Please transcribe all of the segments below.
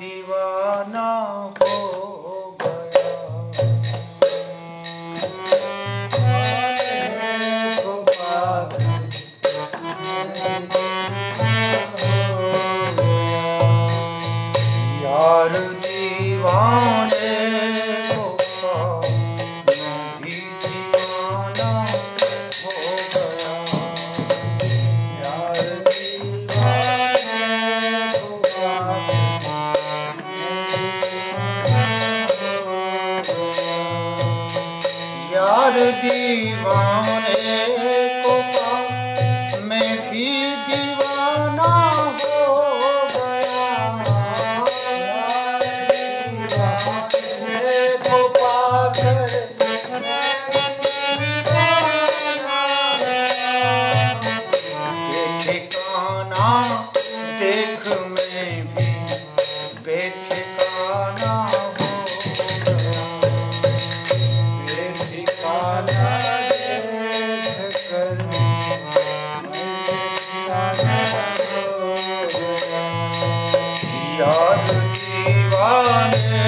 दीवाना हो गया। को पाकर यार दीवाने को भी दीवाना हो गया। यार दीवाने को यार दीवाने को मैं भी दीवाना हो गया। दीवाने को पाकर ये ठिकाना देख मैं भी बेठिकाना हो गया। बेठिकाना देख कर यार दीवाने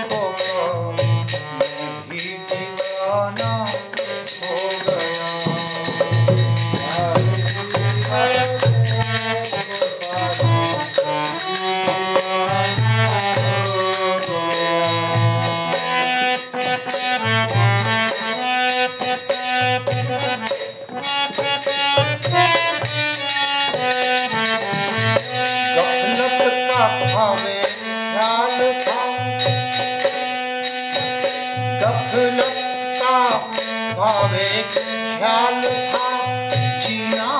को मैं भी दीवाना हो गया। गफलत का भावे ख्याल था, गफलत का भावे ख्याल था, जीना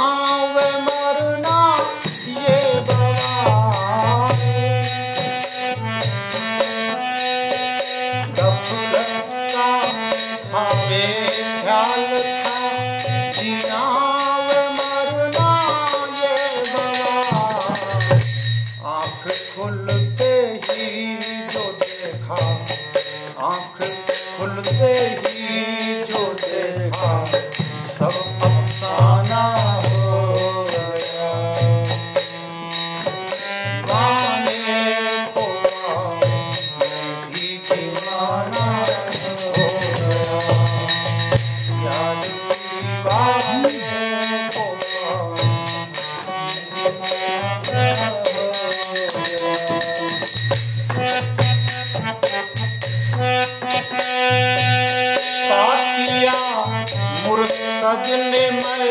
व मरना ये बवाल। गफलत का भावे ख्याल था, जीना व मरना ये बवाल। आँख खुलते ही जो देखा, आँख खुलते ही जो देखा, सब अफसाना हो गया। दीवाने को मैं भी दीवाना हो गया। यार दीवाने को साथिया मुर्शद ने मैं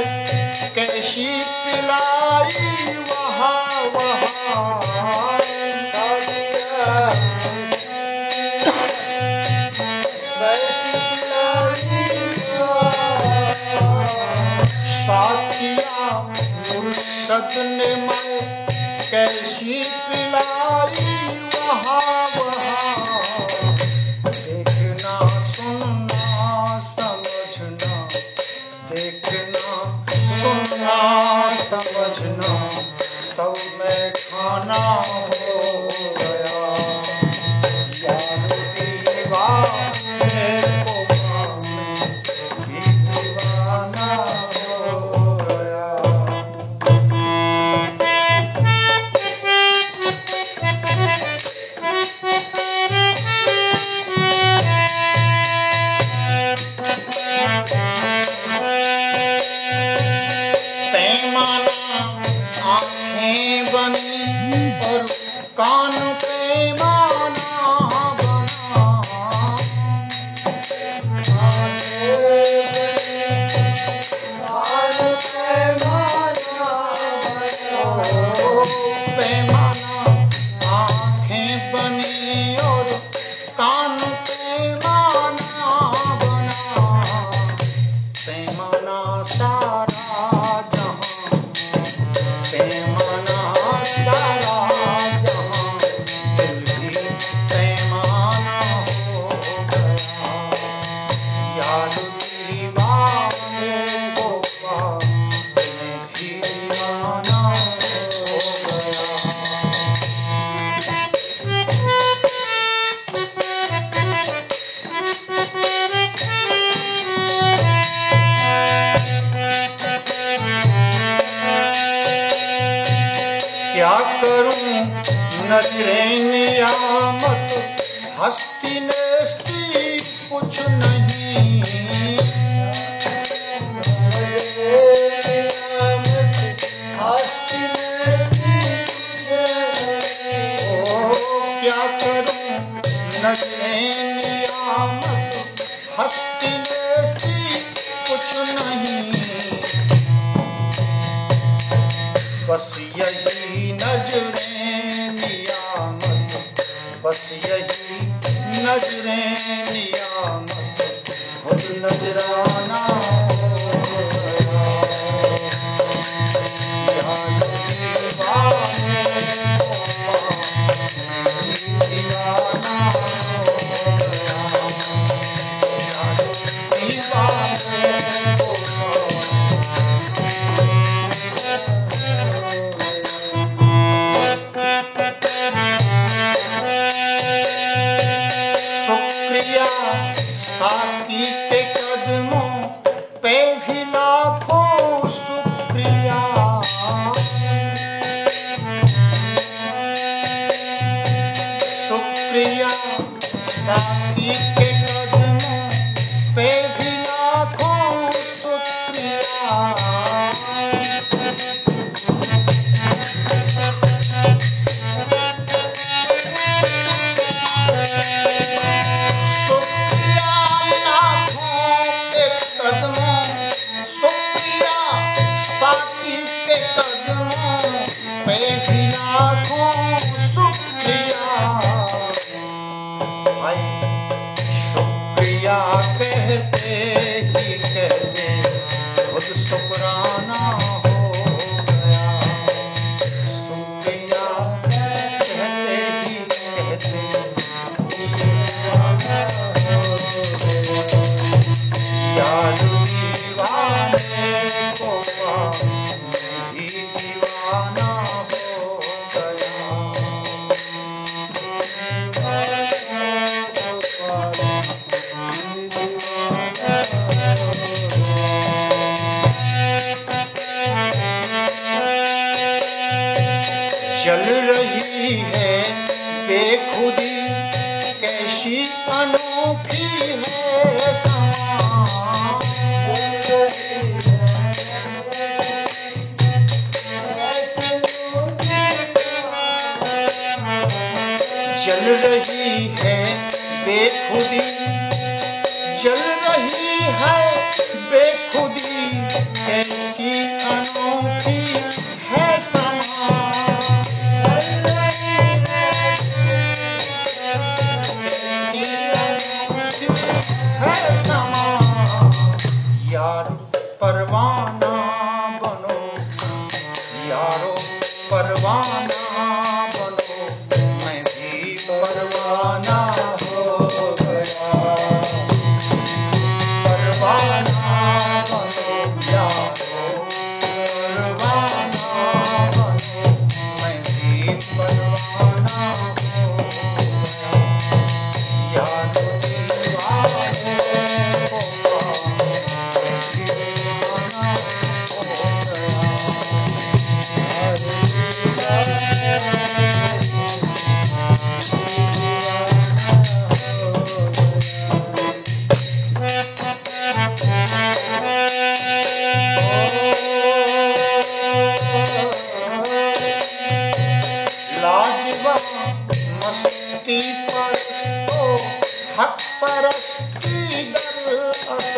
कैसी पिलाई वहाँ वहाँ। साथिया मुर्शद ने मैं कैसी पिलाई वहाँ वहाँ। देखना सुनना समझना, देखना सुनना समझना, सब में खाना हो गया। यार दीवाने को मैं भी दीवाना हो गया। पैमाना आँखें बनी और कान पैमाना बना। पैमाना आँखें बनी और कान पैमाना बना। पैमाना सारा जहां, पैमाना सारा जहां नजरें नियामत हस्ती नेस्ती कुछ नहीं। ओ क्या करूं नजरें नियामत हस्ती नेस्ती कुछ नहीं। बस यही नजरें नियामत, बस यही नजरें नियामत, खुद नजराना हो गया। याद दीवाने दीवाना हो गया। याद दीवाने साकी के कदमों पे भी लाखों शुक्रिया। शुक्रिया साकी के कदमों पे भी लाखों शुक्रिया। साकी के कदमों पे भी लाखों शुक्रिया। हाय शुक्रिया कहते ही कहते खुद शुक्राना हो गया। शुक्रिया कहते ही कहते याद दीवाने को मैं भी दीवाना हो गया। चल रही है बेखुदी कैसी अनोखी है समा। चल रही है बेखुदी, चल रही है बेखुदी कैसी अनोखी है समा। है समा यार परवाना बनो, यारो परवाना बनो, मैं भी परवाना हो गया। परवाना बनो यारो परवाना बनो, मैं भी परवाना हो गया। यारो मस्ती परस्तो हक परस्ती दरअसल।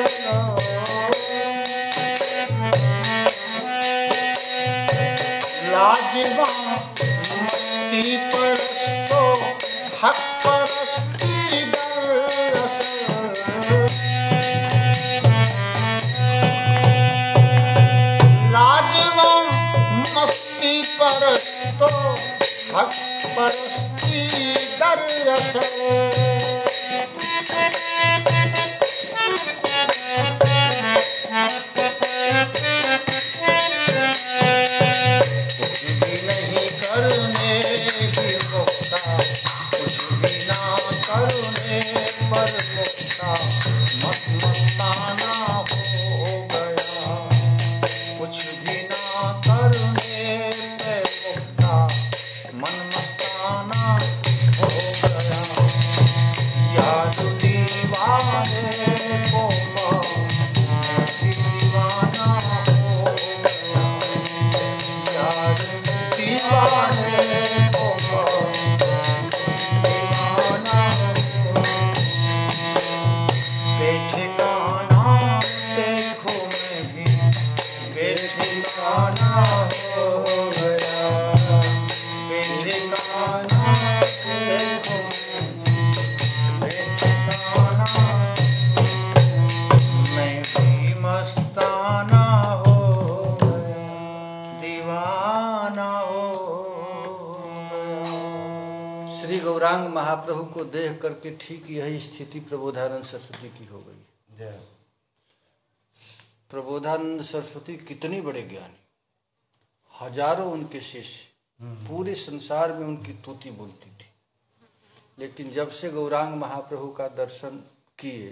लाजवाब मस्ती परस्तो हक परस्ती दरअसल। लाजवाब मस्ती परस्तो हक परस्ती दरअसल। कुछ भी नहीं करने की मुक्ता, कुछ भी ना करने पर मुक्ता, मत मस्ताना हो गया। कुछ भी ना करने पे मुक्ता मन मस्ताना दीवाना हो गया। याद दीवाने को मैं भी दीवाना हो गया। याद दीवाने को दीवाना हो। बेठिकाना देखो मैं भी बेठिकाना हो गया। बेठिकाना देखो बेठिकाना मैं भी मस्ताना हो गया। दीवाना हो गया। श्री गौरांग महाप्रभु को देख करके ठीक यही स्थिति प्रबोधानंद सरस्वती की हो गई। प्रबोधानंद सरस्वती कितने बड़े ज्ञानी, हजारों उनके शिष्य, पूरे संसार में उनकी तूती बोलती थी। लेकिन जब से गौरांग महाप्रभु का दर्शन किए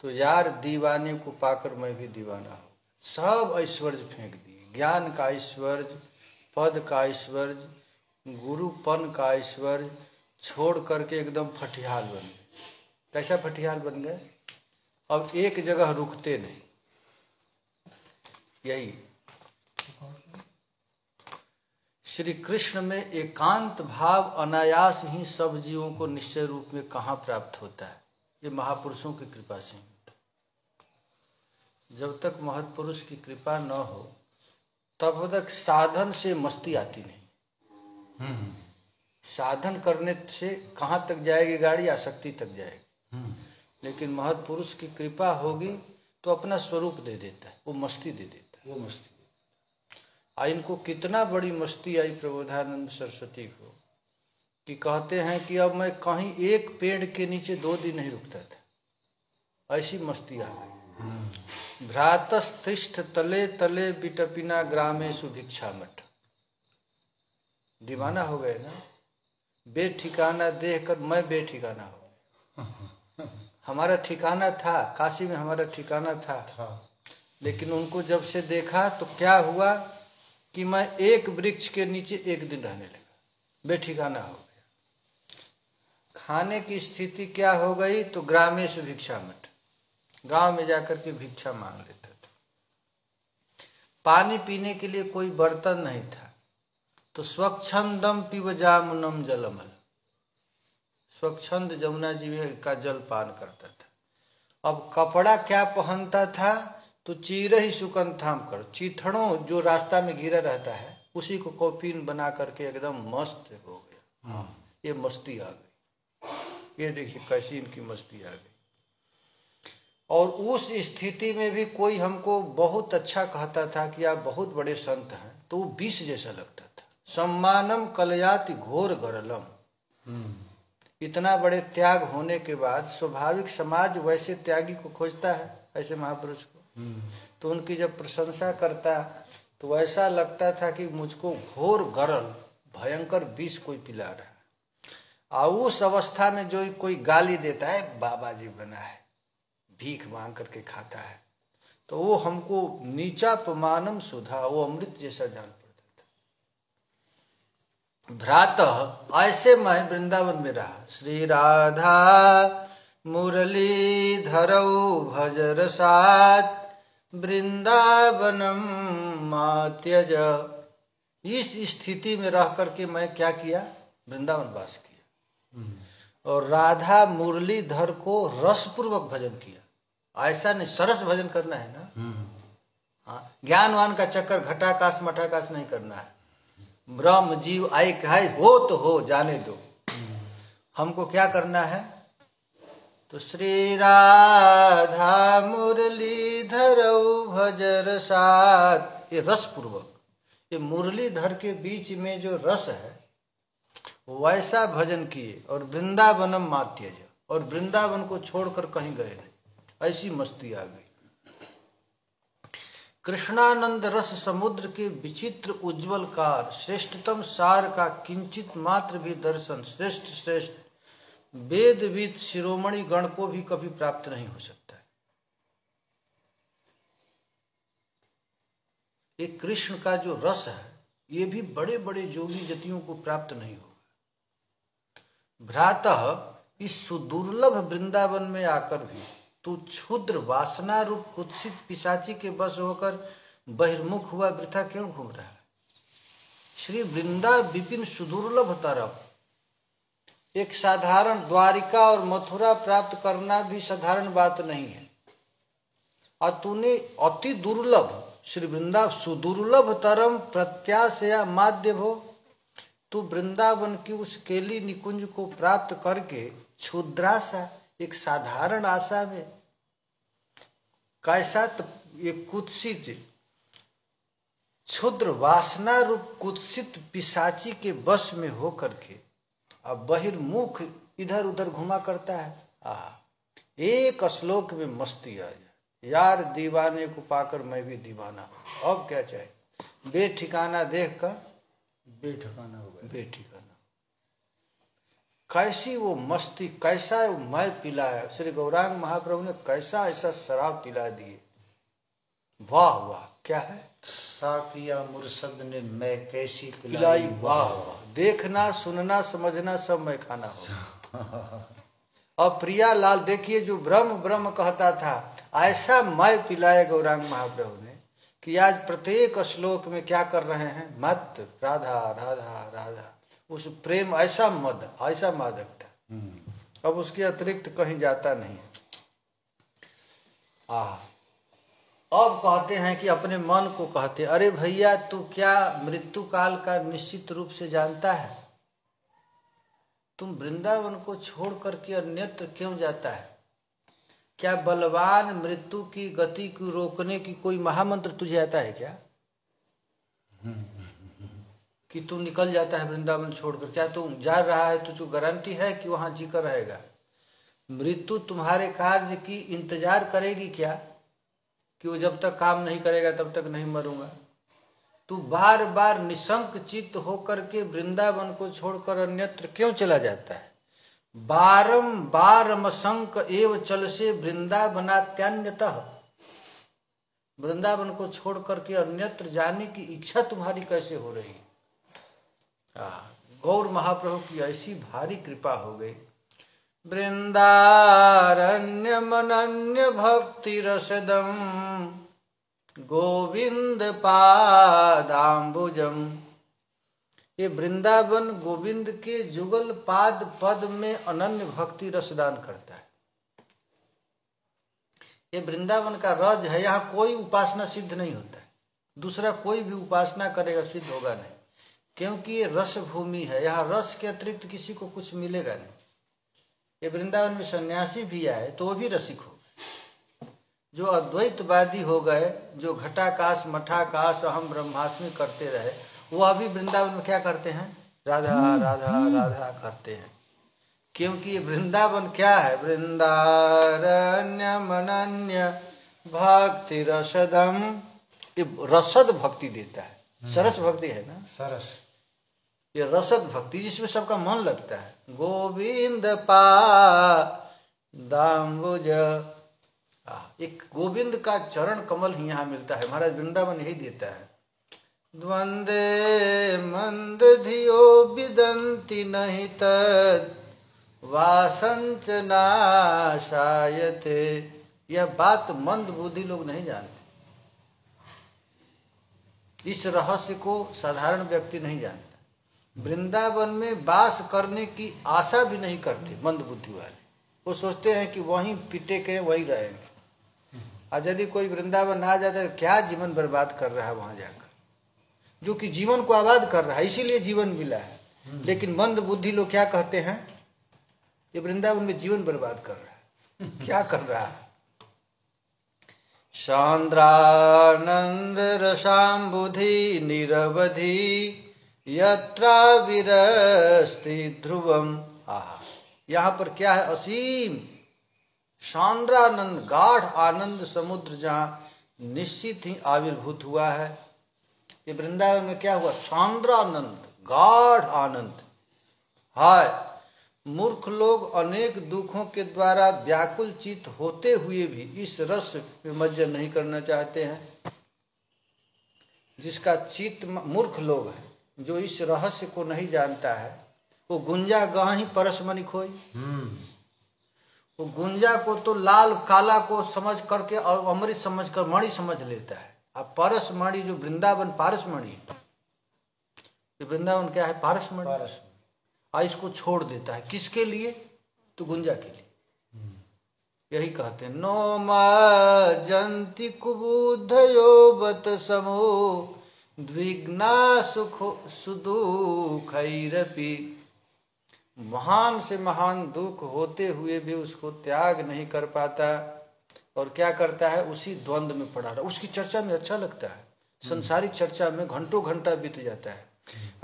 तो यार दीवाने को पाकर मैं भी दीवाना हूँ। सब ऐश्वर्य फेंक दिए, ज्ञान का ऐश्वर्य, पद का ऐश्वर्य, गुरुपन का ऐश्वर्य छोड़ करके एकदम फटिहाल बन गए। कैसा फटिहाल बन गए? अब एक जगह रुकते नहीं। यही श्री कृष्ण में एकांत भाव अनायास ही सब जीवों को निश्चय रूप में कहाँ प्राप्त होता है? ये महापुरुषों की कृपा से। जब तक महत्पुरुष की कृपा न हो तब तक साधन से मस्ती आती नहीं। साधन करने से कहाँ तक जाएगी गाड़ी? आसक्ति तक जाएगी। लेकिन महत्पुरुष की कृपा होगी तो अपना स्वरूप दे देता है, वो मस्ती दे देता है। वो मस्ती इनको कितना बड़ी मस्ती आई प्रबोधानंद सरस्वती को कि कहते हैं कि अब मैं कहीं एक पेड़ के नीचे 2 दिन नहीं रुकता था, ऐसी मस्ती आ गई। भ्रातस्तिष्ठ तले तले बिटपिना ग्रामेषु भिक्षा मठ। दीवाना हो गए ना, बेठिकाना देखकर मैं बेठिकाना हो गया। हमारा ठिकाना था, काशी में हमारा ठिकाना था। लेकिन उनको जब से देखा तो क्या हुआ कि मैं एक वृक्ष के नीचे एक दिन रहने लगा, बेठिकाना हो गया। खाने की स्थिति क्या हो गई? तो ग्रामेषु भिक्षा मठ, गांव में जाकर के भिक्षा मांग लेता था। पानी पीने के लिए कोई बर्तन नहीं था तो स्वच्छंदम पिब जामुनम जलमल, स्वच्छंद जमुना जी में का जल पान करता था। अब कपड़ा क्या पहनता था? तो चीरे ही सुकंथाम कर, चीथड़ों जो रास्ता में गिरा रहता है उसी को कौपीन बना करके एकदम मस्त हो गया। ये मस्ती आ गई। ये देखिए कैसी इनकी मस्ती आ गई। और उस स्थिति में भी कोई हमको बहुत अच्छा कहता था कि आप बहुत बड़े संत हैं, तो वो विष जैसा लगता था। सम्मानम कलयाति घोर गरलम। इतना बड़े त्याग होने के बाद स्वाभाविक समाज वैसे त्यागी को खोजता है, ऐसे महापुरुष को। तो उनकी जब प्रशंसा करता तो ऐसा लगता था कि मुझको घोर गरल, भयंकर विष कोई पिला रहा है। और उस अवस्था में जो कोई गाली देता है, बाबा जी बना है, भीख मांग करके खाता है, तो वो हमको नीचा पमानम सुधा, वो अमृत जैसा जान पड़ता था। भ्रातः, ऐसे मैं वृंदावन में रहा। श्री राधा मुरली धरऊ भज रसात वृंदावनम मात्यज। इस स्थिति में रह करके मैं क्या किया? वृंदावन वास किया और राधा मुरलीधर को रसपूर्वक भजन किया। ऐसा नहीं, सरस भजन करना है ना। हाँ, ज्ञानवान का चक्कर घटाकाश मठाकाश नहीं करना है। ब्रह्म जीव आय कहे हो तो हो, जाने दो। हमको क्या करना है? तो श्री राधा मुरलीधर भजर साथ, ये रस पूर्वक, ये मुरलीधर के बीच में जो रस है वैसा भजन किए। और वृंदावनम मात्यज, और वृंदावन को छोड़कर कहीं गए नहीं, ऐसी मस्ती आ गई। कृष्णानंद रस समुद्र के विचित्र उज्जवल कार, श्रेष्ठतम सार का किंचित मात्र भी दर्शन श्रेष्ठ श्रेष्ठ वेदविद शिरोमणि गण को भी कभी प्राप्त नहीं हो सकता है। ये कृष्ण का जो रस है ये भी बड़े बड़े जोगी जतियों को प्राप्त नहीं होगा। भ्रातः इस सुदुर्लभ वृंदावन में आकर भी तू क्षुद्र वासना रूप कुत्सित पिशाची के बस होकर बहिर्मुख हुआ वृथा क्यों घूम रहा है? श्री वृंदा विपिन सुदुर्लभ तरफ, एक साधारण द्वारिका और मथुरा प्राप्त करना भी साधारण बात नहीं है, और तूने अति दुर्लभ श्री वृंदा सुदुर्लभ तरम प्रत्याशया माध्य भो, तू वृंदावन की उस केली निकुंज को प्राप्त करके क्षुद्राशा, एक साधारण आशा में, कैसा एक कुत्सित क्षुद्र वासना रूप कुत्सित पिशाची के वश में होकर के अब बहिर्मुख इधर उधर घुमा करता है। एक श्लोक में मस्ती आ जाए, यार दीवाने को पाकर मैं भी दीवाना हूं, अब क्या चाहिए? बेठिकाना देख कर बेठिकाना हो गया। बेठिकाना, कैसी वो मस्ती, कैसा वो मैं पिलाया, श्री गौरांग महाप्रभु ने कैसा ऐसा शराब पिला दिए, वाह वाह। क्या है? साकिया मुर्शद ने मैं कैसी पिलाई, वाह वाह। देखना सुनना समझना सब मैं खाना हो। अब प्रिया लाल देखिए, जो ब्रह्म ब्रह्म कहता था, ऐसा मैं पिलाया गौरांग महाप्रभु ने कि आज प्रत्येक श्लोक में क्या कर रहे हैं? मत राधा राधा राधा, उस प्रेम ऐसा मद, ऐसा मादक था, अब उसके अतिरिक्त कहीं जाता नहीं। अब कहते हैं कि अपने मन को कहते, अरे भैया तू क्या मृत्यु काल का निश्चित रूप से जानता है? तुम वृंदावन को छोड़ करके अन्यत्र क्यों जाता है? क्या बलवान मृत्यु की गति को रोकने की कोई महामंत्र तुझे आता है क्या, कि तू निकल जाता है वृंदावन छोड़कर? क्या तू जा रहा है, तुझको गारंटी है कि वहां जीकर रहेगा? मृत्यु तुम्हारे कार्य की इंतजार करेगी क्या, कि वो जब तक काम नहीं करेगा तब तक नहीं मरूंगा? तू बार बार निशंक चित्त होकर के वृंदावन को छोड़कर अन्यत्र क्यों चला जाता है? बारंबार मशंक एव चल से वृंदावनात्यान्यतः, वृंदावन को छोड़ करके अन्यत्र जाने की इच्छा तुम्हारी कैसे हो रही? गौर महाप्रभु की ऐसी भारी कृपा हो गई। वृंदारण्य मनन्य भक्ति रसदम गोविंद पादाम्बुजम, ये वृंदावन गोविंद के जुगल पाद पद में अनन्य भक्ति रसदान करता है। ये वृंदावन का रज है, यहाँ कोई उपासना सिद्ध नहीं होता है, दूसरा कोई भी उपासना करेगा सिद्ध होगा नहीं, क्योंकि ये रस भूमि है, यहाँ रस के अतिरिक्त किसी को कुछ मिलेगा नहीं। ये वृंदावन में सन्यासी भी आए तो वो भी रसिक हो, जो अद्वैतवादी हो गए, जो घटाकाश मठाकाश अहम ब्रह्मास्मि करते रहे, वो अभी वृंदावन में क्या करते हैं? राधा राधा राधा करते हैं। क्योंकि ये वृंदावन क्या है? वृंदारण्य मनन्य भक्ति रसदम, ये रसद भक्ति देता है, सरस भक्ति है ना, सरस, ये रसद भक्ति जिसमें सबका मन लगता है। गोविंद पादाम्बुज, एक गोविंद का चरण कमल ही यहाँ मिलता है, महाराज वृंदावन यही देता है। द्वंद्वे मंद धियो विदन्ति नहीं तद वासंच नाशायते, यह बात मंद बुद्धि लोग नहीं जानते, इस रहस्य को साधारण व्यक्ति नहीं जानता। वृंदावन में वास करने की आशा भी नहीं करते मंद बुद्धि वाले, वो सोचते हैं कि वहीं पिटे के वहीं रहेंगे, और यदि कोई वृंदावन आ जाता है क्या जीवन बर्बाद कर रहा है वहां जाकर, जो कि जीवन को आबाद कर रहा है, इसीलिए जीवन मिला है। लेकिन मंद बुद्धि लोग क्या कहते हैं? ये वृंदावन में जीवन बर्बाद कर रहा है। क्या कर रहा है? सांद्रानंद रसाम्बुधि निरवधि यत्रा विरस्ति ध्रुवम। यहाँ पर क्या है? असीम सांद्रानंद, गाढ़ आनंद समुद्र जहाँ निश्चित ही आविर्भूत हुआ है। ये वृंदावन में क्या हुआ? सांद्रानंद, गाढ़ आनंद। हाय, मूर्ख लोग अनेक दुखों के द्वारा व्याकुल चित्त होते हुए भी इस रस में मज्जन नहीं करना चाहते हैं। जिसका चित्त, मूर्ख लोग है जो इस रहस्य को नहीं जानता है, वो गुंजा गही परसमणि खोई। वो गुंजा को तो लाल काला को समझ करके और अमृत समझ कर मणि समझ लेता है। अब परसमणि जो वृंदावन पारसमणि है, ये वृंदावन क्या है? पारसमणि। और इसको छोड़ देता है किसके लिए? तो गुंजा के लिए। यही कहते हैं नो जंती कुबुद्धयो बत समो द्विग्ना सुख सुदुखैरपि। महान से महान दुख होते हुए भी उसको त्याग नहीं कर पाता और क्या करता है? उसी द्वंद्व में पड़ा रहा। उसकी चर्चा में अच्छा लगता है, संसारिक चर्चा में घंटों घंटा बीत जाता है।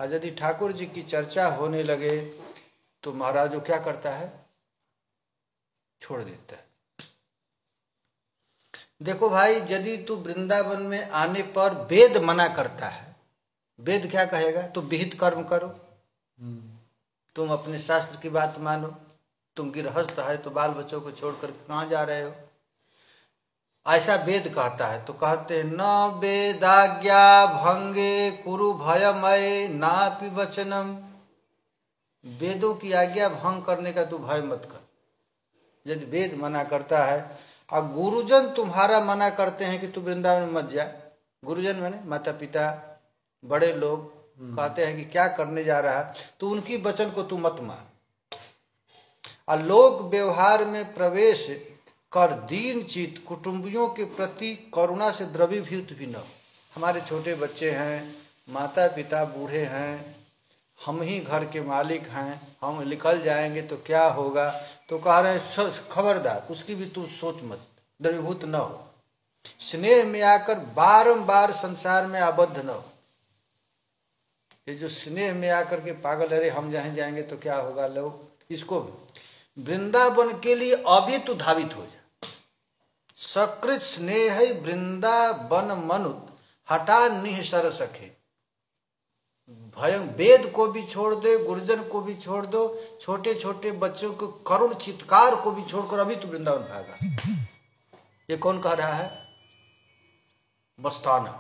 और यदि ठाकुर जी की चर्चा होने लगे तो महाराज वो क्या करता है? छोड़ देता है। देखो भाई, यदि तू वृंदावन में आने पर वेद मना करता है, वेद क्या कहेगा? तो विहित कर्म करो, तुम अपने शास्त्र की बात मानो, तुम गृहस्थ है तो बाल बच्चों को छोड़कर कहाँ जा रहे हो, ऐसा वेद कहता है। तो कहते हैं न वेदाज्ञा भंगे कुरु भयमय नापि वचनम। वेदों की आज्ञा भंग करने का तू भय मत कर। यदि वेद मना करता है और गुरुजन तुम्हारा मना करते हैं कि तू वृंदावन में मत जा, गुरुजन माने माता पिता बड़े लोग कहते हैं कि क्या करने जा रहा है, तो उनकी वचन को तू मत मान। और लोग व्यवहार में प्रवेश कर दीन चित कुटुंबियों के प्रति करुणा से द्रवीभूत भी न हो। हमारे छोटे बच्चे हैं, माता पिता बूढ़े हैं, हम ही घर के मालिक हैं, हम निकल जाएंगे तो क्या होगा। तो कह रहे हैं खबरदार, उसकी भी तू सोच मत, द्रवीभूत न हो। स्नेह में आकर बारंबार संसार में आबद्ध न हो। ये जो स्नेह में आकर के पागल, अरे हम जहाँ जाएंगे तो क्या होगा, लोग इसको वृंदावन के लिए अभी तो धावित हो जा। सकृत स्नेह वृंदावन मनुत हटा निहसर सखे। भयं वेद को भी छोड़ दे, गुरुजन को भी छोड़ दो, छोटे छोटे बच्चों को करुण चित्कार को भी छोड़कर अभी तो वृंदावन भागा। ये कौन कह रहा है? मस्ताना।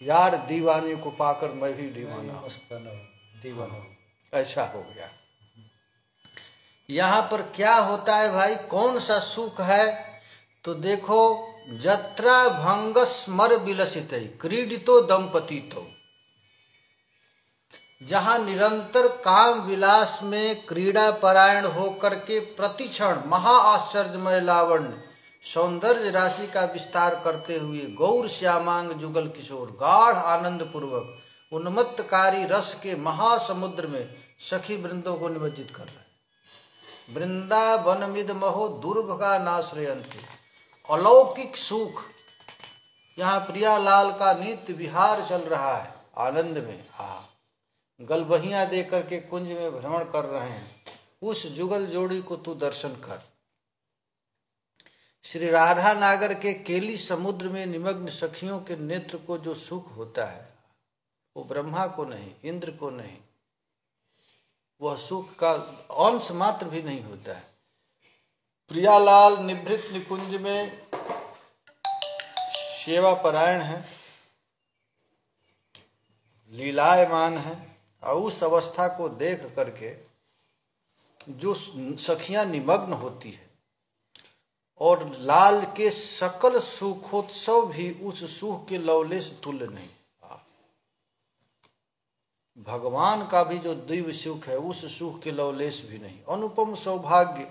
यार दीवाने को पाकर मैं भी दीवाना दीवाना ऐसा हो गया। यहां पर क्या होता है भाई? कौन सा सुख है? तो देखो, जत्रा भंग स्मर विलसित क्रीडितो दंपति तो, जहां निरंतर काम विलास में क्रीड़ा परायण होकर के प्रतिक्षण महा आश्चर्यमय लावण्य सौंदर्य राशि का विस्तार करते हुए गौर श्यामांग जुगल किशोर गाढ़ आनंद पूर्वक उन्मत्तकारी रस के महासमुद्र में सखी वृंदों को निमज्जित कर रहे हैं। वृंदावनमिद महो दुर्भगा नाश्रयंत। अलौकिक सुख यहाँ प्रियालाल का नित्य विहार चल रहा है, आनंद में गलबहियां दे करके कुंज में भ्रमण कर रहे हैं। उस जुगल जोड़ी को तू दर्शन कर। श्री राधा नागर के केली समुद्र में निमग्न सखियों के नेत्र को जो सुख होता है वो ब्रह्मा को नहीं, इंद्र को नहीं, वह सुख का अंश मात्र भी नहीं होता है। प्रियालाल निभृत निकुंज में सेवा परायण है, लीलायमान है, और उस अवस्था को देख करके जो सखियां निमग्न होती है और लाल के सकल सुखोत्सव भी उस सुख के लवलेश तुल्य नहीं। भगवान का भी जो दिव्य सुख है उस सुख के लवलेश भी नहीं। अनुपम सौभाग्य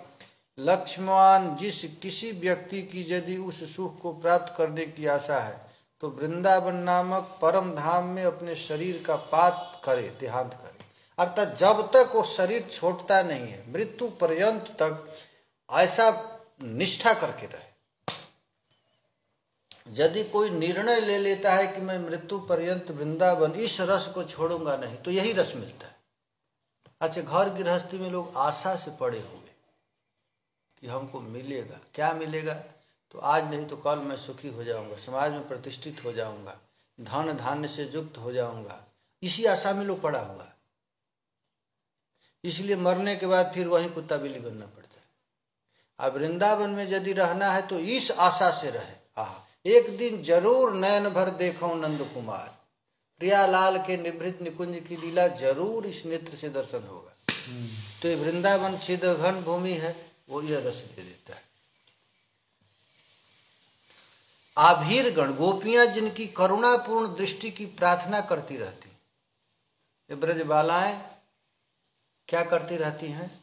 लक्ष्मण जिस किसी व्यक्ति की यदि उस सुख को प्राप्त करने की आशा है तो वृंदावन नामक परम धाम में अपने शरीर का पात करे, देहांत करे। अर्थात जब तक वो शरीर छोड़ता नहीं है, मृत्यु पर्यंत तक ऐसा निष्ठा करके रहे। यदि कोई निर्णय ले लेता है कि मैं मृत्यु पर्यंत वृंदावन इस रस को छोड़ूंगा नहीं, तो यही रस मिलता है। अच्छा, घर गृहस्थी में लोग आशा से पड़े हुए कि हमको मिलेगा, क्या मिलेगा, तो आज नहीं तो कल मैं सुखी हो जाऊंगा, समाज में प्रतिष्ठित हो जाऊंगा, धन धान्य से युक्त हो जाऊंगा, इसी आशा में लोग पड़ा हुआ। इसलिए मरने के बाद फिर वहीं कुत्ता बिल्ली बनना पड़ता है। अब वृंदावन में यदि रहना है तो इस आशा से रहे, एक दिन जरूर नयन भर देखो नंद कुमार, प्रियालाल के निभृत निकुंज की लीला जरूर इस नेत्र से दर्शन होगा। तो ये वृंदावन छिदघन भूमि है, वो यह रस दे देता है। आभीरगण गोपियां जिनकी करुणापूर्ण दृष्टि की प्रार्थना करती रहती, ये ब्रज बालाएं क्या करती रहती हैं?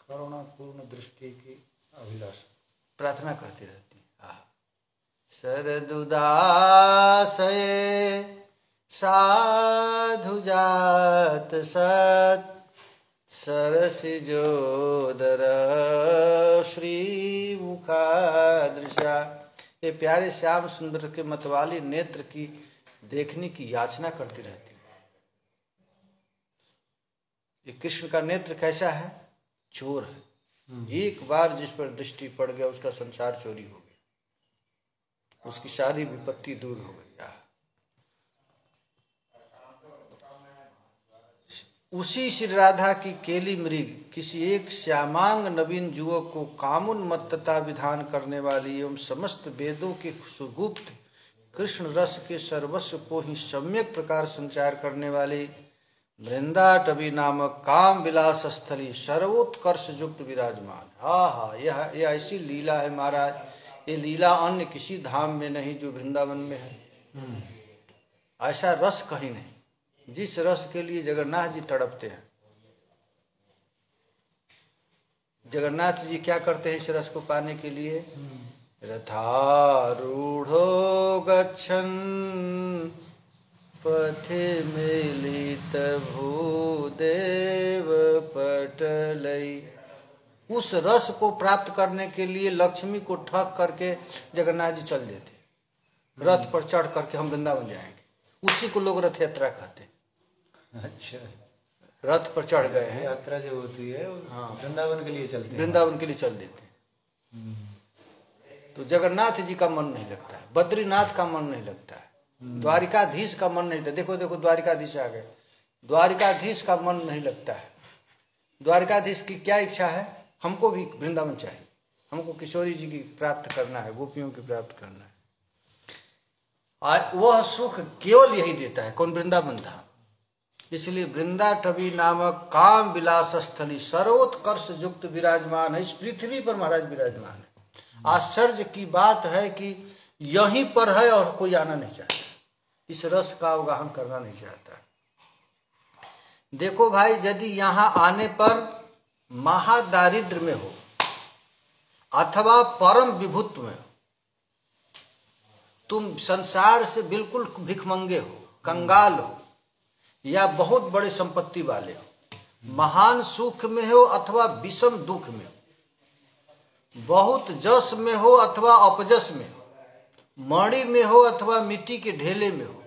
करुणापूर्ण दृष्टि की अभिलाषा प्रार्थना करती रहती। शरदुदासये साधुजात सत सरसिजोदर श्री मुखादृशा। ये प्यारे श्याम सुंदर के मतवाली नेत्र की देखने की याचना करती रहती। ये कृष्ण का नेत्र कैसा है? चोर है। एक बार जिस पर दृष्टि पड़ गया उसका संसार चोरी हो गया, उसकी सारी विपत्ति दूर हो गई। उसी श्री राधा की केली मृग किसी एक श्यामांग नवीन युवक को कामोन्मत्तता विधान करने वाली एवं समस्त वेदों के सुगुप्त कृष्ण रस के सर्वस्व को ही सम्यक प्रकार संचार करने वाली वृंदाटवी नामक काम विलास स्थली सर्वोत्कर्ष युक्त विराजमान। यह ऐसी लीला है महाराज, ये लीला अन्य किसी धाम में नहीं जो वृंदावन में है। ऐसा रस कहीं नहीं, जिस रस के लिए जगन्नाथ जी तड़पते हैं। जगन्नाथ जी क्या करते हैं इस रस को पाने के लिए? रथारूढ़ो गच्छन् पथे मिलित भूदेव पटलई। उस रस को प्राप्त करने के लिए लक्ष्मी को ठग करके जगन्नाथ जी चल देते, रथ पर चढ़ करके हम वृंदावन जाएंगे। उसी को लोग रथ यात्रा कहते हैं। अच्छा, रथ पर चढ़ गए हैं। यात्रा जो होती है वृंदावन के लिए चलते हैं, वृंदावन के लिए चल देते हैं। तो जगन्नाथ जी का मन नहीं लगता है, बद्रीनाथ का मन नहीं लगता है, द्वारिकाधीश का मन नहीं लगता। देखो देखो द्वारिकाधीश आ गए, द्वारिकाधीश का मन नहीं लगता है। द्वारिकाधीश की क्या इच्छा है? हमको भी वृंदावन चाहिए, हमको किशोरी जी की प्राप्त करना है, गोपियों की प्राप्त करना है। वह सुख केवल यही देता है, कौन? वृंदावन धाम। इसलिए वृंदाटवी नामक काम विलास स्थली सर्वोत्कर्ष युक्त विराजमान है। इस पृथ्वी पर महाराज विराजमान है। आश्चर्य की बात है कि यहीं पर है और कोई आना नहीं चाहता, इस रस का अवगाहन करना नहीं चाहता। देखो भाई, यदि यहाँ आने पर महादारिद्र में हो अथवा परम विभुत्व में हो, तुम संसार से बिल्कुल भिखमंगे हो, कंगाल हो, या बहुत बड़े संपत्ति वाले हो, महान सुख में हो अथवा विषम दुख में हो, बहुत जस में हो अथवा अपजस में हो, मणि में हो अथवा मिट्टी के ढेले में हो,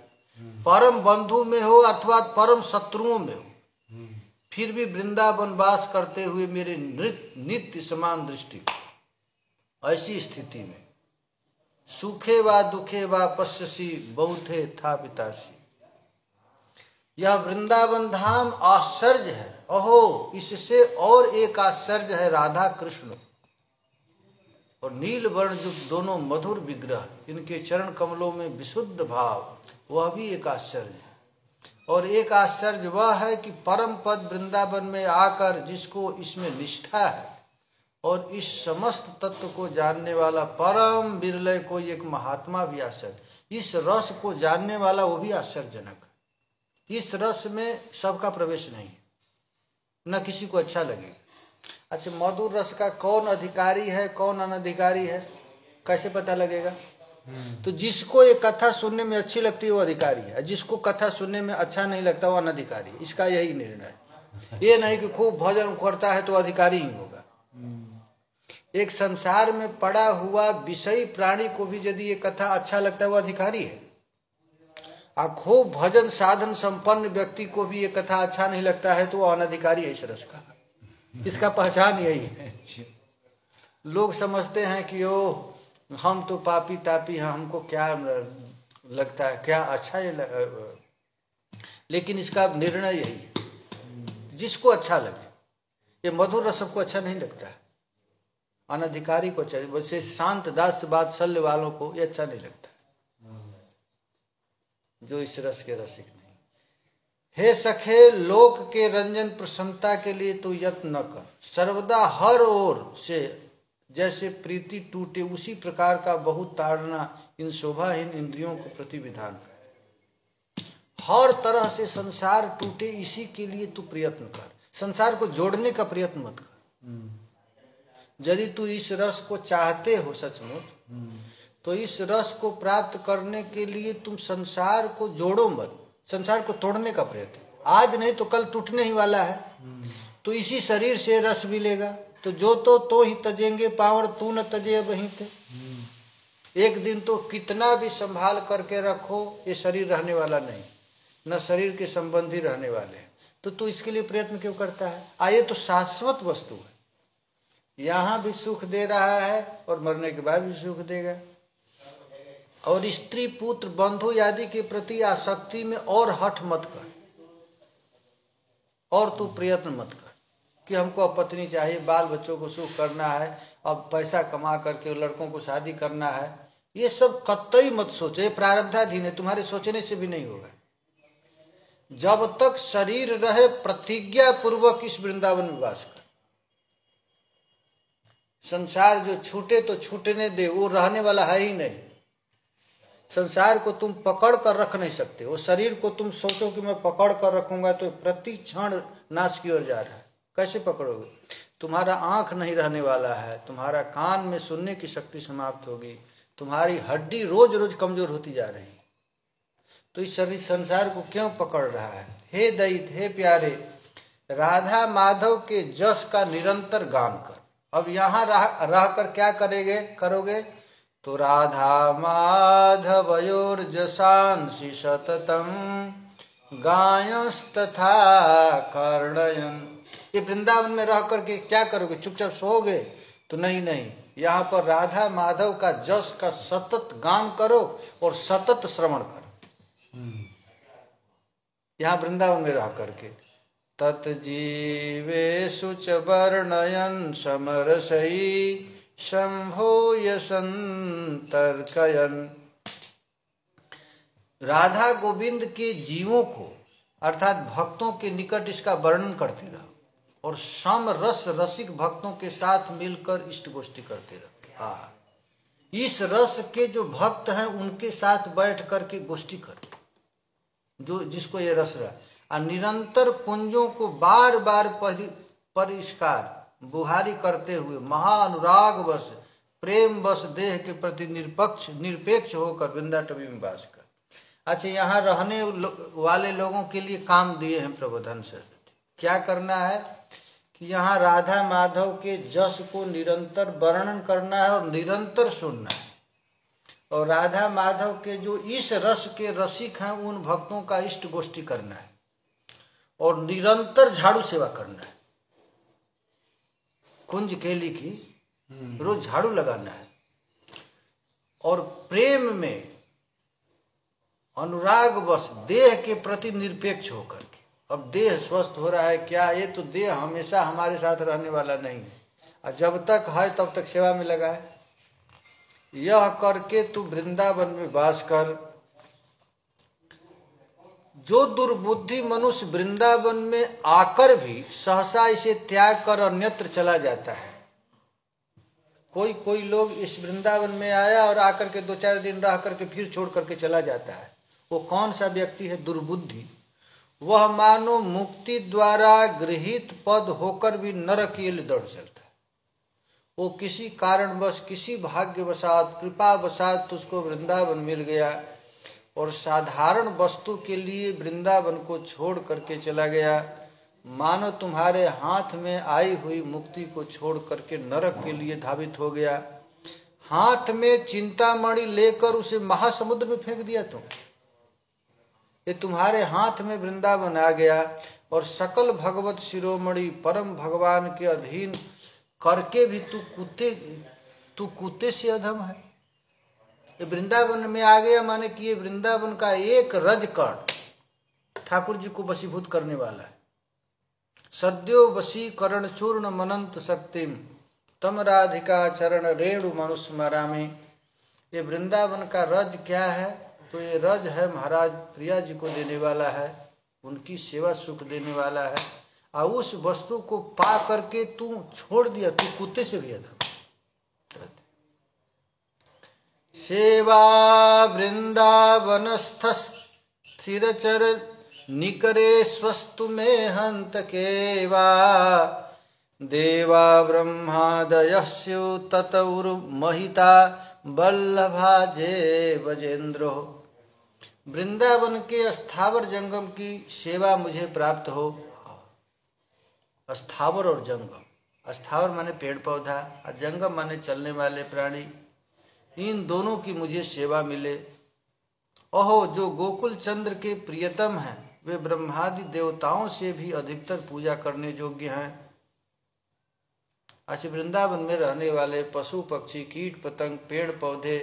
परम बंधु में हो अथवा परम शत्रुओं में हो, फिर भी वृंदावन वास करते हुए मेरे नित्य समान दृष्टि। ऐसी स्थिति में सुखे वा दुखे वा पश्यसी बहुथे था पितासी। यह वृंदावन धाम आश्चर्य है। अहो, इससे और एक आश्चर्य है राधा कृष्ण और नील वर्ण युक्त दोनों मधुर विग्रह, इनके चरण कमलों में विशुद्ध भाव, वह भी एक आश्चर्य है। और एक आश्चर्य वह है कि परम पद वृंदावन में आकर जिसको इसमें निष्ठा है और इस समस्त तत्व को जानने वाला परम विरलय कोई एक महात्मा भी आश्चर्य, इस रस को जानने वाला वो भी आश्चर्यजनक। इस रस में सबका प्रवेश नहीं है, न किसी को अच्छा लगेगा। अच्छा, मधुर रस का कौन अधिकारी है कौन अनधिकारी है कैसे पता लगेगा? तो जिसको ये कथा सुनने में अच्छी लगती है वो अधिकारी है, जिसको कथा सुनने में अच्छा नहीं लगता वो अनधिकारी। इसका यही निर्णय है। ये नहीं कि खूब भजन करता है तो अधिकारी ही होगा। एक संसार में पड़ा हुआ विषयी प्राणी को भी यदि ये कथा अच्छा लगता है वो अधिकारी है, और खूब भजन साधन संपन्न व्यक्ति को भी ये कथा अच्छा नहीं लगता है तो वो अनधिकारी है इस रस का। इसका पहचान यही है। लोग समझते हैं कि ओ हम तो पापी तापी हैं, हमको क्या लगता है, क्या अच्छा है, लेकिन इसका निर्णय यही है जिसको अच्छा लगे। ये मधुर रस सबको अच्छा नहीं लगता है, अनधिकारी को अच्छा, वैसे शांत दास वात्सल्य वालों को ये अच्छा नहीं लगता जो इस रस के रसिक नहीं। हे सखे लोक के रंजन प्रसन्नता के लिए तू यत्न न कर, सर्वदा हर ओर से जैसे प्रीति टूटे उसी प्रकार का बहुत ताड़ना इन शोभाहीन इंद्रियों को प्रति विधान कर। हर तरह से संसार टूटे इसी के लिए तू प्रयत्न कर, संसार को जोड़ने का प्रयत्न मत कर। यदि तू इस रस को चाहते हो सचमुच, तो इस रस को प्राप्त करने के लिए तुम संसार को जोड़ो मत, संसार को तोड़ने का प्रयत्न। आज नहीं तो कल टूटने ही वाला है, तो इसी शरीर से रस मिलेगा। तो जो तो ही तजेंगे पावड़, तू न तजे वहीं थे। एक दिन तो कितना भी संभाल करके रखो, ये शरीर रहने वाला नहीं, न शरीर के संबंधी रहने वाले हैं। तो तू इसके लिए प्रयत्न क्यों करता है? आये तो शाश्वत वस्तु है, यहाँ भी सुख दे रहा है और मरने के बाद भी सुख देगा। और स्त्री पुत्र बंधु आदि के प्रति आसक्ति में और हठ मत कर, और तू प्रयत्न मत कर कि हमको अब पत्नी चाहिए, बाल बच्चों को सुख करना है, अब पैसा कमा करके लड़कों को शादी करना है। ये सब कतई मत सोचो, ये प्रारब्धाधीन है, तुम्हारे सोचने से भी नहीं होगा। जब तक शरीर रहे प्रतिज्ञा पूर्वक इस वृंदावन में वास कर। संसार जो छूटे तो छूटने दे, वो रहने वाला है ही नहीं। संसार को तुम पकड़ कर रख नहीं सकते। वो शरीर को तुम सोचो कि मैं पकड़ कर रखूंगा तो प्रति क्षण नाश की ओर जा रहा है, कैसे पकड़ोगे? तुम्हारा आंख नहीं रहने वाला है, तुम्हारा कान में सुनने की शक्ति समाप्त होगी, तुम्हारी हड्डी रोज रोज कमजोर होती जा रही है। तो इस शरीर संसार को क्यों पकड़ रहा है? हे दैत, हे प्यारे, राधा माधव के जस का निरंतर गान कर। अब यहाँ रह कर क्या करोगे? तो राधा माधवयोर जसांसि सततम गायंस्तथा कर्णयन। ये वृंदावन में रह करके क्या करोगे? चुपचाप सोओगे? तो नहीं, यहाँ पर राधा माधव का जस का सतत गान करो और सतत श्रवण करो। यहाँ वृंदावन में रह करके तत्जीवेषु च वर्णयन् समरसई शंभो यसंतर्कयन्। राधा गोविंद के जीवों को अर्थात भक्तों के निकट इसका वर्णन करते रहो और सम रस रसिक भक्तों के साथ मिलकर इष्ट गोष्ठी करते रहो। इस रस के जो भक्त हैं उनके साथ बैठ करके गोष्ठी करो, जो जिसको ये रस रहा, और निरंतर कुंजों को बार बार परिष्कार बुहारी करते हुए महानुराग बस प्रेम बस देह के प्रति निरपेक्ष होकर वृंदाटवी में वास कर। अच्छा, यहाँ रहने वाले लोगों के लिए काम दिए हैं प्रबोधन सरस्वती। क्या करना है कि यहाँ राधा माधव के जस को निरंतर वर्णन करना है और निरंतर सुनना है, और राधा माधव के जो इस रस के रसिक हैं उन भक्तों का इष्ट गोष्ठी करना है, और निरंतर झाड़ू सेवा करना है। कुंज केली की रोज झाड़ू लगाना है, और प्रेम में अनुराग बस देह के प्रति निरपेक्ष होकर के। अब देह स्वस्थ हो रहा है क्या? ये तो देह हमेशा हमारे साथ रहने वाला नहीं है, और जब तक है तब तक सेवा में लगा है। यह करके तू वृंदावन में वास कर। जो दुर्बुद्धि मनुष्य वृंदावन में आकर भी सहसा इसे त्याग कर अन्यत्र चला जाता है। कोई लोग इस वृंदावन में आया और आकर के 2-4 दिन रह करके फिर छोड़ करके चला जाता है। वो कौन सा व्यक्ति है? दुर्बुद्धि। वह मानो मुक्ति द्वारा गृहीत पद होकर भी नरक के लिए दौड़ चलता है। वो किसी कारणवश, किसी भाग्यवशात, कृपावशात तुझको वृंदावन मिल गया और साधारण वस्तु के लिए वृंदावन को छोड़ करके चला गया, मानो तुम्हारे हाथ में आई हुई मुक्ति को छोड़ करके नरक के लिए धावित हो गया। हाथ में चिंतामणि लेकर उसे महासमुद्र में फेंक दिया तुम। ये तुम्हारे हाथ में वृंदावन आ गया और सकल भगवत शिरोमणि परम भगवान के अधीन करके भी तू कुत्ते से अधम है। ये वृंदावन में आ गया माने कि ये वृंदावन का एक रजकण ठाकुर जी को वशीभूत करने वाला है। सद्यो वशीकरण चूर्ण मनंत शक्तिम तम राधिका चरण रेणु मनुस्मरामि। ये वृंदावन का रज क्या है? तो ये रज है महाराज प्रिया जी को देने वाला है, उनकी सेवा सुख देने वाला है, और उस वस्तु को पा करके तू छोड़ दिया, तू कुत्ते से भी अधम। सेवा वृंदावनस्थ स्थिरचर निकरे स्वस्तु में हंत केवा देवा ब्रह्मादयः स्यु तत उर्महिता वल्लभा जे वजेंद्रो। वृंदावन के स्थावर जंगम की सेवा मुझे प्राप्त हो। स्थावर और जंगम, स्थावर माने पेड़ पौधा और जंगम माने चलने वाले प्राणी, इन दोनों की मुझे सेवा मिले। ओहो, जो गोकुल चंद्र के प्रियतम हैं, वे ब्रह्मादि देवताओं से भी अधिकतर पूजा करने योग्य हैं। अच्छा, वृंदावन में रहने वाले पशु पक्षी कीट पतंग पेड़ पौधे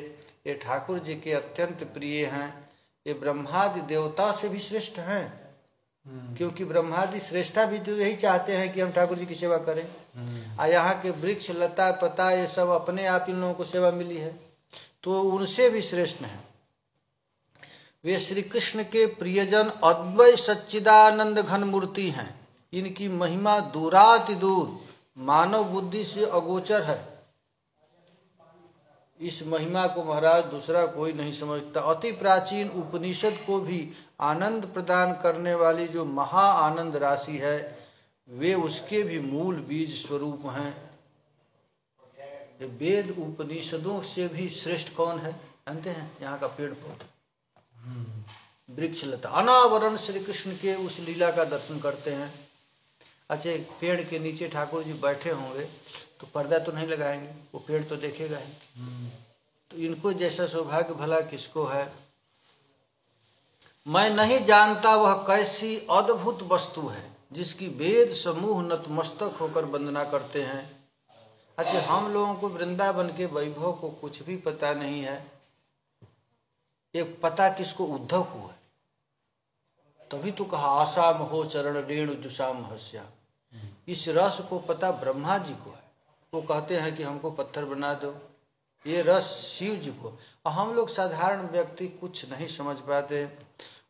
ये ठाकुर जी के अत्यंत प्रिय हैं। ये ब्रह्मादि देवता से भी श्रेष्ठ हैं, क्योंकि ब्रह्मादि श्रेष्ठा भी तो यही चाहते हैं कि हम ठाकुर जी की सेवा करें। और यहाँ के वृक्ष लता पता ये सब अपने आप इन लोगों को सेवा मिली है, तो उनसे भी श्रेष्ठ हैं। वे श्री कृष्ण के प्रियजन अद्वैत सच्चिदानंद घन मूर्ति हैं। इनकी महिमा दूराति दूर मानव बुद्धि से अगोचर है। इस महिमा को महाराज दूसरा कोई नहीं समझता। अति प्राचीन उपनिषद को भी आनंद प्रदान करने वाली जो महा आनंद राशि है, वे उसके भी मूल बीज स्वरूप हैं। वेद उपनिषदों से भी श्रेष्ठ कौन है जानते हैं? यहाँ का पेड़ पौधा वृक्ष लता अनावरण श्री कृष्ण के उस लीला का दर्शन करते हैं। अच्छा, एक पेड़ के नीचे ठाकुर जी बैठे होंगे तो पर्दा तो नहीं लगाएंगे, वो पेड़ तो देखेगा ही। तो इनको जैसा सौभाग्य भला किसको है। मैं नहीं जानता वह कैसी अद्भुत वस्तु है जिसकी वेद समूह नतमस्तक होकर वंदना करते हैं। अच्छा, हम लोगों को वृंदावन के वैभव को कुछ भी पता नहीं है। एक पता किसको? उद्धव को है। तभी तो कहा आसाम हो चरण रेणु जुसाम हस्या। इस रस को पता ब्रह्मा जी को है। वो कहते हैं कि हमको पत्थर बना दो। ये रस शिव जी को, और हम लोग साधारण व्यक्ति कुछ नहीं समझ पाते।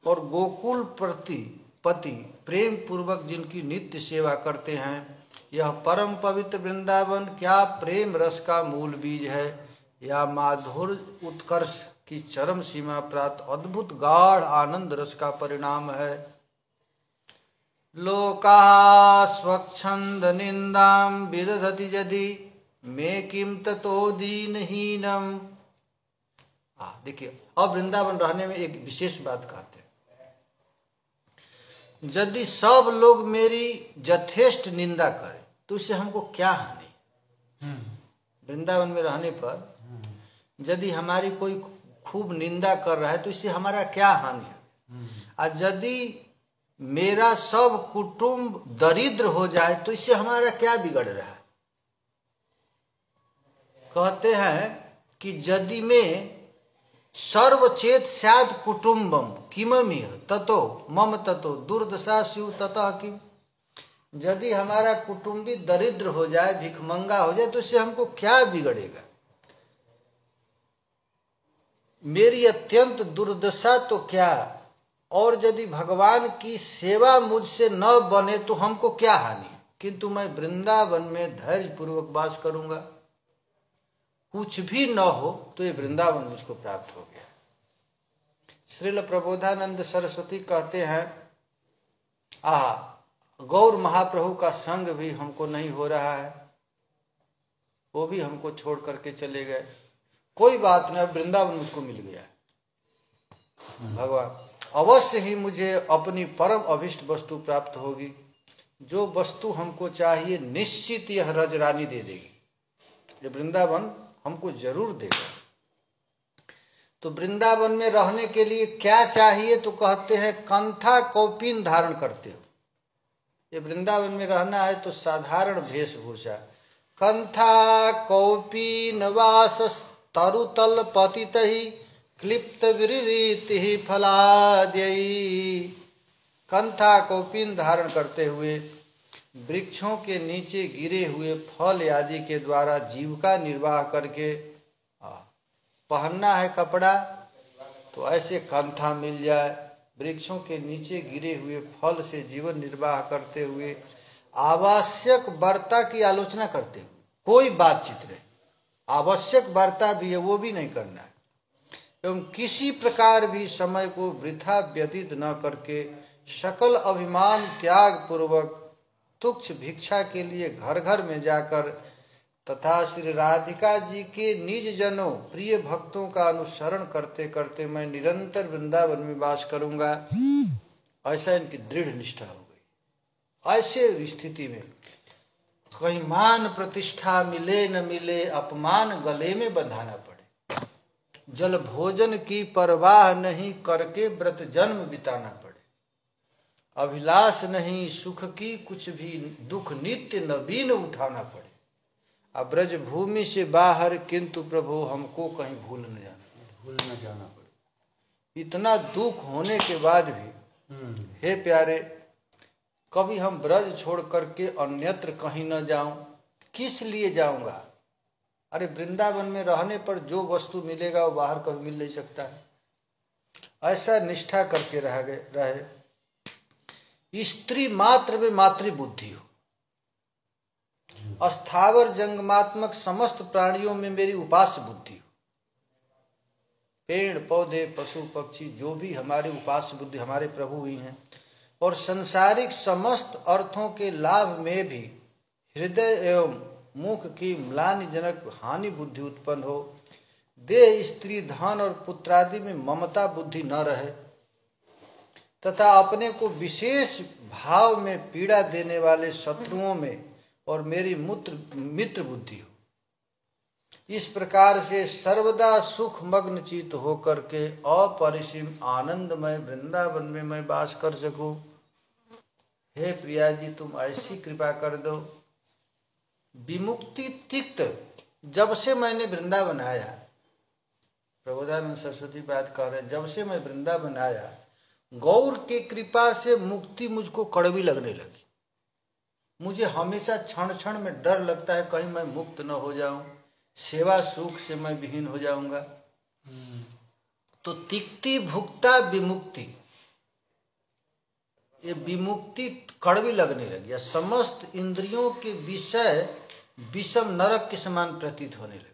और गोकुल पति प्रेम पूर्वक जिनकी नित्य सेवा करते हैं, यह परम पवित्र वृंदावन क्या प्रेम रस का मूल बीज है, या माधुर्य उत्कर्ष की चरम सीमा प्राप्त अद्भुत गाढ़ आनंद रस का परिणाम है। लोका स्वच्छंद निंदाम विदधति यदि मैं किम ततो दीनहीनम। देखिए, अब वृंदावन रहने में एक विशेष बात कहते हैं। यदि सब लोग मेरी यथेष्ट निंदा करें तो इससे हमको क्या हानि? वृंदावन में रहने पर यदि हमारी कोई खूब निंदा कर रहा है तो इससे हमारा क्या हानि है? और यदि मेरा सब कुटुंब दरिद्र हो जाए तो इससे हमारा क्या बिगड़ रहा है? कहते हैं कि यदि में सर्वचेत स्यात् कुटुंबम किममिह ततो मम ततो दुर्दशा स्यु ततः किम। यदि हमारा कुटुंबी दरिद्र हो जाए, भिखमंगा हो जाए, तो इससे हमको क्या बिगड़ेगा? मेरी अत्यंत दुर्दशा तो क्या, और यदि भगवान की सेवा मुझसे न बने तो हमको क्या हानि? किंतु मैं वृंदावन में धैर्य पूर्वक वास करूंगा। कुछ भी न हो तो ये वृंदावन मुझको प्राप्त हो गया। श्रील प्रबोधानंद सरस्वती कहते हैं, गौर महाप्रभु का संग भी हमको नहीं हो रहा है, वो भी हमको छोड़ करके चले गए। कोई बात नहीं, वृंदावन मुझको मिल गया। भगवान अवश्य ही मुझे अपनी परम अभिष्ट वस्तु प्राप्त होगी। जो वस्तु हमको चाहिए निश्चित यह रजरानी दे देगी। ये वृंदावन हमको जरूर देगा। तो वृंदावन में रहने के लिए क्या चाहिए? तो कहते हैं कंथा कौपीन धारण करते हो। ये वृंदावन में रहना है तो साधारण वेशभूषा, कंथा कौपीन वास तरुतल पतित ही क्लिप्त विरीति फलाद्ययी। कंथा कौपीन धारण करते हुए वृक्षों के नीचे गिरे हुए फल आदि के द्वारा जीविका निर्वाह करके पहनना है कपड़ा तो ऐसे कंथा मिल जाए, वृक्षों के नीचे गिरे हुए फल से जीवन निर्वाह करते हुए आवश्यक वार्ता की आलोचना करते हुए, कोई बातचीत नहीं, आवश्यक वार्ता भी है वो भी नहीं करना है, एवं किसी प्रकार भी समय को वृथा व्यतीत न करके सकल अभिमान त्याग पूर्वक तुच्छ भिक्षा के लिए घर घर में जाकर तथा श्री राधिका जी के निज जनों प्रिय भक्तों का अनुसरण करते करते मैं निरंतर वृंदावन में वास करूंगा। ऐसा इनकी दृढ़ निष्ठा हो गई। ऐसे स्थिति में कहीं मान प्रतिष्ठा मिले न मिले, अपमान गले में बंधाना पड़े, जल भोजन की परवाह नहीं करके व्रत जन्म बिताना पड़े, अभिलाष नहीं सुख की कुछ भी दुख नित्य नवीन उठाना पड़े, अब ब्रज भूमि से बाहर किंतु प्रभु हमको कहीं भूल न जाना पड़े। इतना दुख होने के बाद भी हे प्यारे, कभी हम ब्रज छोड़ करके अन्यत्र कहीं न जाऊं, किस लिए जाऊंगा? अरे वृंदावन में रहने पर जो वस्तु मिलेगा वो बाहर कभी मिल नहीं सकता है। ऐसा निष्ठा करके रहे। स्त्री मात्र में मातृबुद्धि हो, अस्थावर जंगमात्मक समस्त प्राणियों में मेरी उपास्य बुद्धि हो, पेड़ पौधे पशु पक्षी जो भी हमारे उपास्य बुद्धि हमारे प्रभु ही हैं, और संसारिक समस्त अर्थों के लाभ में भी हृदय एवं मुख की म्लानिजनक हानि बुद्धि उत्पन्न हो, देह स्त्री धन और पुत्रादि में ममता बुद्धि न रहे, तथा अपने को विशेष भाव में पीड़ा देने वाले शत्रुओं में और मेरी मित्र बुद्धि हो। इस प्रकार से सर्वदा सुख मग्न चित्त होकर के अपरिसीम आनंदमय वृंदावन में मैं वास कर सकूं। हे प्रिया जी, तुम ऐसी कृपा कर दो। विमुक्ति तिक्त जब से मैंने वृंदावन आया, प्रबोधानंद सरस्वती बात कर रहे, जब से मैं वृंदावन आया, गौर के कृपा से मुक्ति मुझको कड़वी लगने लगी। मुझे हमेशा क्षण क्षण में डर लगता है कहीं मैं मुक्त न हो जाऊं, सेवा सुख से मैं विहीन हो जाऊंगा। तो तिक्ति भुक्ता विमुक्ति, ये विमुक्ति कड़वी लगने लगी, या समस्त इंद्रियों के विषय विषम नरक के समान प्रतीत होने लगे,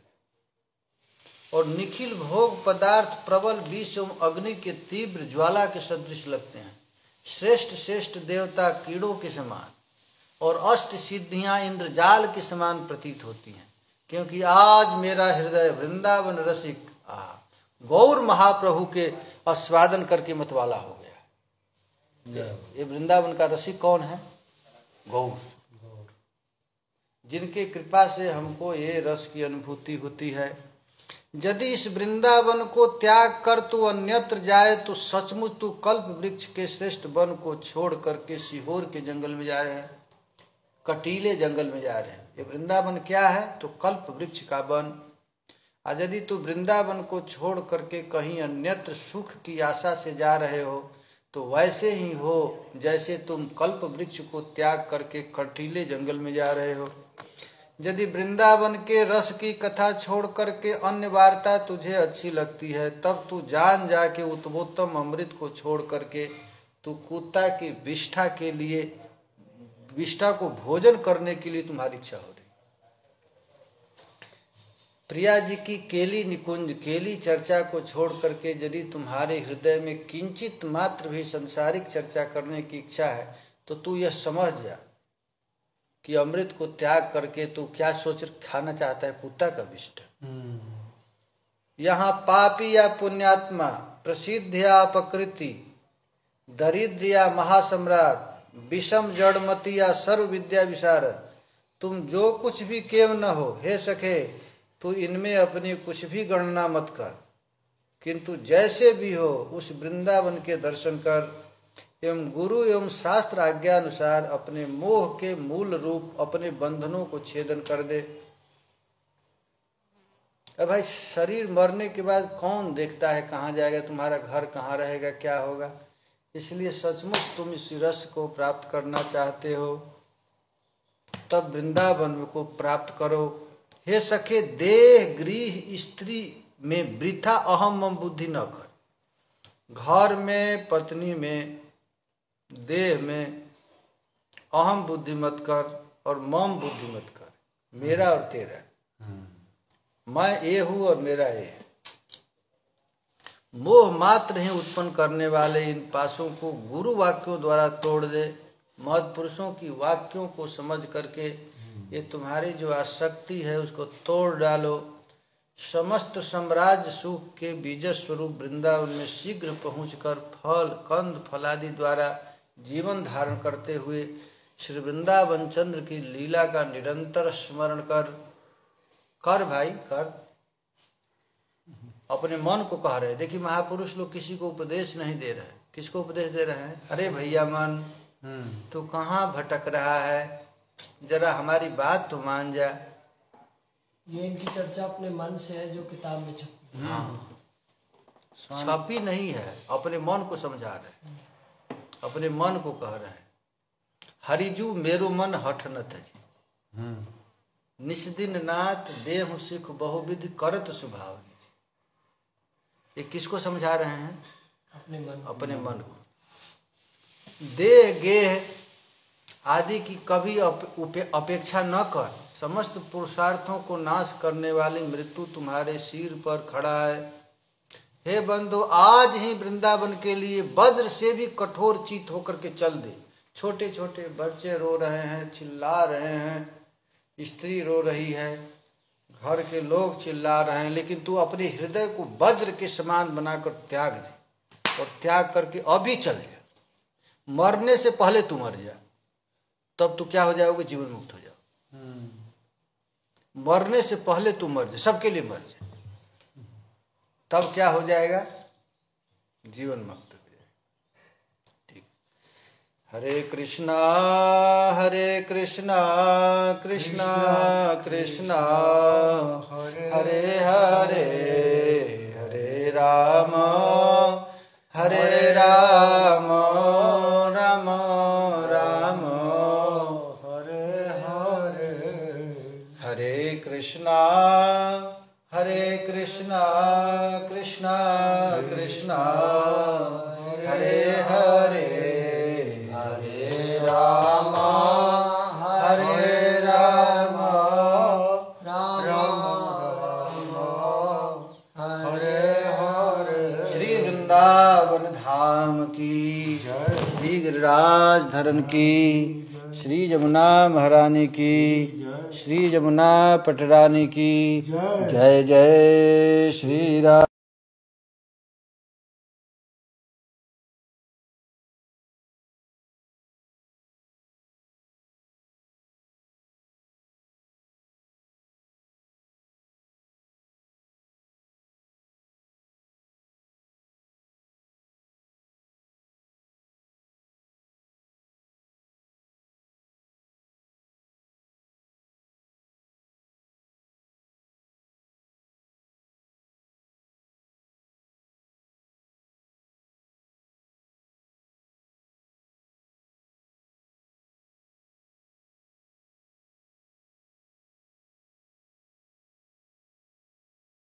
और निखिल भोग पदार्थ प्रबल विष एवं अग्नि के तीव्र ज्वाला के सदृश लगते हैं। श्रेष्ठ श्रेष्ठ देवता कीड़ों के समान और अष्ट सिद्धियां इंद्रजाल के समान प्रतीत होती हैं, क्योंकि आज मेरा हृदय वृंदावन रसिक गौर महाप्रभु के आस्वादन करके मतवाला हो गया। ये वृंदावन का रसिक कौन है? गौर, जिनके कृपा से हमको ये रस की अनुभूति होती है। यदि इस वृंदावन को त्याग कर तू अन्यत्र जाए तो सचमुच तू कल्प वृक्ष के श्रेष्ठ वन को छोड़ करके सीहोर के जंगल में जा रहे हैं, कटीले जंगल में जा रहे हैं। ये वृंदावन क्या है? तो कल्प वृक्ष का वन। आज यदि तू वृंदावन को छोड़ करके कहीं अन्यत्र सुख की आशा से जा रहे हो तो वैसे ही हो जैसे तुम कल्प वृक्ष को त्याग करके कटीले जंगल में जा रहे हो। यदि वृंदावन के रस की कथा छोड़ करके अन्य वार्ता तुझे अच्छी लगती है, तब तू जान जा के उत्तमोत्तम अमृत को छोड़ करके तू कुत्ता की विष्ठा के लिए, विष्ठा को भोजन करने के लिए तुम्हारी इच्छा हो रही। प्रिया जी की केली निकुंज, केली चर्चा को छोड़ करके यदि तुम्हारे हृदय में किंचित मात्र भी संसारिक चर्चा करने की इच्छा है तो तू यह समझ जा कि अमृत को त्याग करके तू क्या सोच खाना चाहता है? कुत्ता का विष्ठ। यहाँ पापी या पुण्यात्मा, प्रसिद्ध या अपकृति, दरिद्र या महासम्राट, विषम जड़मती या सर्व विद्या विशारद, तुम जो कुछ भी केव न हो, हे सखे तू इनमें अपनी कुछ भी गणना मत कर, किंतु जैसे भी हो उस वृंदावन के दर्शन कर एवं गुरु एवं शास्त्र आज्ञा अनुसार अपने मोह के मूल रूप अपने बंधनों को छेदन कर दे। अब भाई शरीर मरने के बाद कौन देखता है कहाँ जाएगा, तुम्हारा घर कहाँ रहेगा, क्या होगा? इसलिए सचमुच तुम इस रस को प्राप्त करना चाहते हो तब वृंदावन को प्राप्त करो। हे सखे, देह गृह स्त्री में वृथा अहम मम बुद्धि न कर। घर में, पत्नी में, देह में अहम बुद्धि मत कर और मम बुद्धि मत कर, मेरा और तेरा, मैं ये हूं और मेरा ये है। मोह मात्र ही उत्पन्न करने वाले इन पासों को गुरु वाक्यों द्वारा तोड़ दे। महत् पुरुषों की वाक्यों को समझ करके ये तुम्हारी जो आसक्ति है उसको तोड़ डालो। समस्त साम्राज्य सुख के बीज स्वरूप वृंदावन में शीघ्र पहुंचकर फल, कंद, फलादि द्वारा जीवन धारण करते हुए श्री वृंदावन चंद्र की लीला का निरंतर स्मरण कर भाई कर। अपने मन को कह रहे हैं। देखिए महापुरुष लोग किसी को उपदेश नहीं दे रहे। किसको उपदेश दे रहे हैं? अरे भैया मन, तू कहाँ भटक रहा है, जरा हमारी बात तो मान जा। ये इनकी चर्चा अपने मन से है जो किताब में छपी। हाँ, छपी नहीं है, अपने मन को समझा रहे, अपने मन को कह रहे हैं। हरिजू मेरो मन हठ न तजी, निस्दिन नाथ देहु सिख बहुविधि करत स्वभाव। ये किसको समझा रहे हैं? अपने मन को। देह गेह आदि की कभी अपेक्षा न कर। समस्त पुरुषार्थों को नाश करने वाली मृत्यु तुम्हारे सिर पर खड़ा है। हे बंधु, आज ही वृंदावन के लिए वज्र से भी कठोर चित होकर के चल दे। छोटे छोटे बच्चे रो रहे हैं, चिल्ला रहे हैं, स्त्री रो रही है, घर के लोग चिल्ला रहे हैं, लेकिन तू अपने हृदय को वज्र के समान बनाकर त्याग दे और त्याग करके अभी चल जा। मरने से पहले तू मर जा, तब तू क्या हो जाओगे? जीवन मुक्त हो जाओ। मरने से पहले तू मर जा, सबके लिए मर जा, तब क्या हो जाएगा? जीवन मुक्त। हरे कृष्णा कृष्णा कृष्णा हरे हरे, हरे राम राम राम हरे हरे। हरे कृष्णा कृष्णा कृष्णा हरे हरे, राम हरे हरे। श्री वृंदावन धाम की जय, श्री गिरिराज धरन की, श्री जमुना महारानी की, श्री जमुना पटरानी की जय। जय श्री राम।